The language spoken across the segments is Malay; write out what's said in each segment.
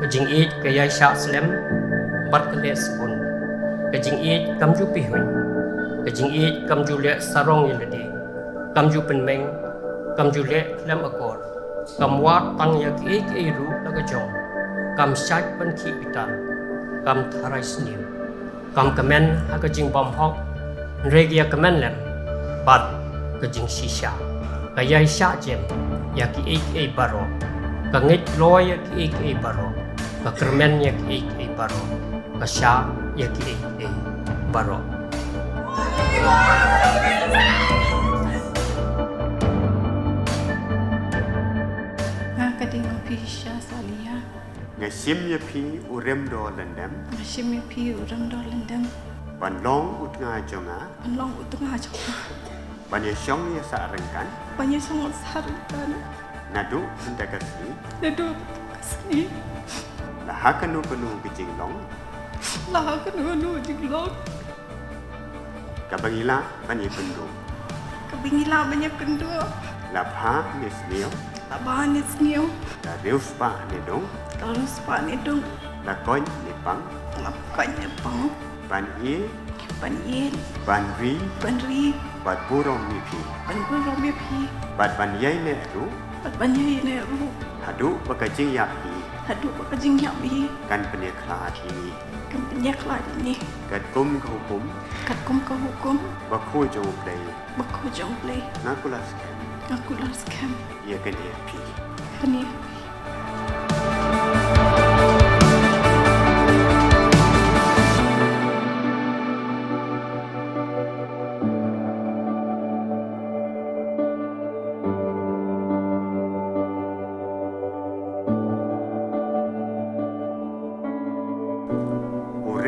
Kajing it kaya syak slem bat kelet sepun. Kajing it kamju pihun. Kajing it kamju lek sarong yeledi. Kamju penmeng kamju lek klem akor. Kam wat tang yak ik iru lagajong. Kam syat pen ki pitan. Kam tharai sniu. Kam kemen ha kajing bom hok. Regia kemen lem. Bat kajing shisha. Kaya syak jem yak ik baro. Kangit loy yak ik baro. Kekermen yak ik baro. Kasya yak ik baro. Kadang pisah salia. Ngasim ya pi u Remdor lendam. Ngasim ya pi u Remdor lendam. Ban long ut nga jonga. Ban long ut nga jonga. Ban ya syong ya saarengkan. Ban ya syong saarengkan. Nadu sendagasi. Nadu kasih. Lahakanu penu kejing long. Lahakanu penu kejing long. Kabangila banyak kendu. Kabangila banyak kendu. Labha nisnio. Labha nisnio. La reuspa nedong. La reuspa nedong. La koin nipang. La koin nipang. Ban ye. Ban ye. Ban ri. Ban ri. Bat burong mipi. Ban burong mipi. Bat ban yai ne ru. Bat ban yai ne ru. Hadu bakajing yapi. Hadu bakajing yapi. Kan penyeklat ini. Kan penyeklat ini. Kat kum ke hukum. Kat kum ke hukum. Bakhu jong play. Bakhu jong play. Nakulas kem. Nakulas kem. Ia kan epi. Kan epi.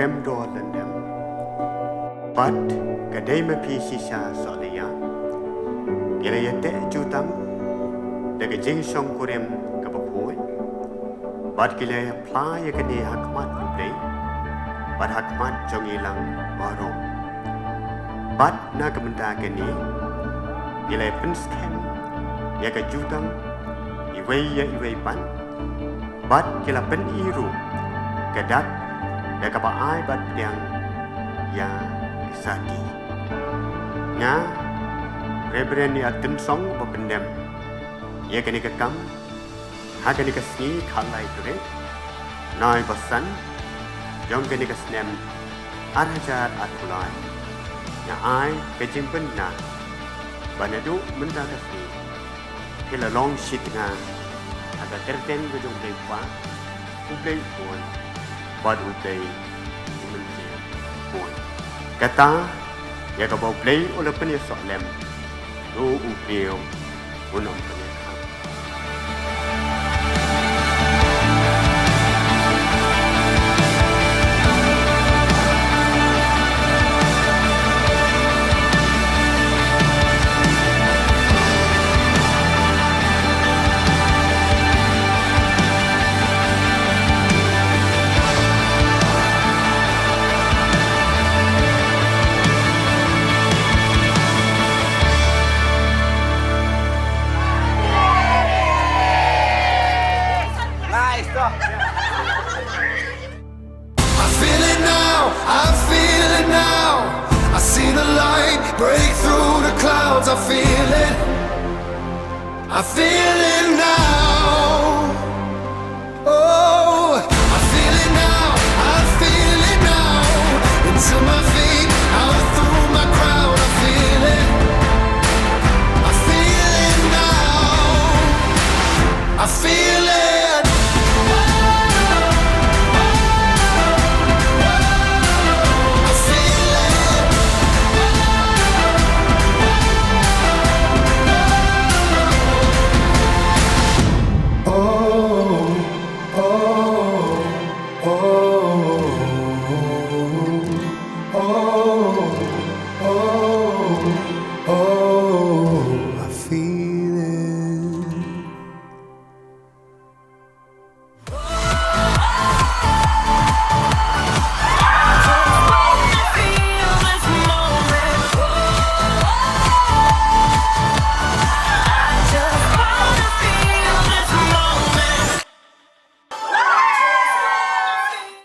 Remdor lendam. Bat Deima pi shisha solia. Gila ya te jutam. Daga jing song kurem kabapoi. Bat gila ya pla ya kene hakmat uplay. Bat hakmat jong ilang warong. Bat na kamenda kene. Gila ya penskem. Ya ka jutam. Iwei pan. Bat gila pen iru. Gadat. Daga ba ai bat yang ya isati. Nga Reverend ya tensong babendem. Ya kani kakam. Ha kani kasni khalai ture. Nai basan. Jong kani kasnem. Arhajar atulai. Nga ai kajimpen na. Banadu menda kasni. Kila long shit nga. Aga terten gojong play pa. Uplay pun. Bad uplay menjadi pun. Kata ya kau play oleh punya soalem. Do uplay unam punya. Break through the clouds, I feel it. I feel it now. Oh, I feel it now. I feel it now. Into my feet.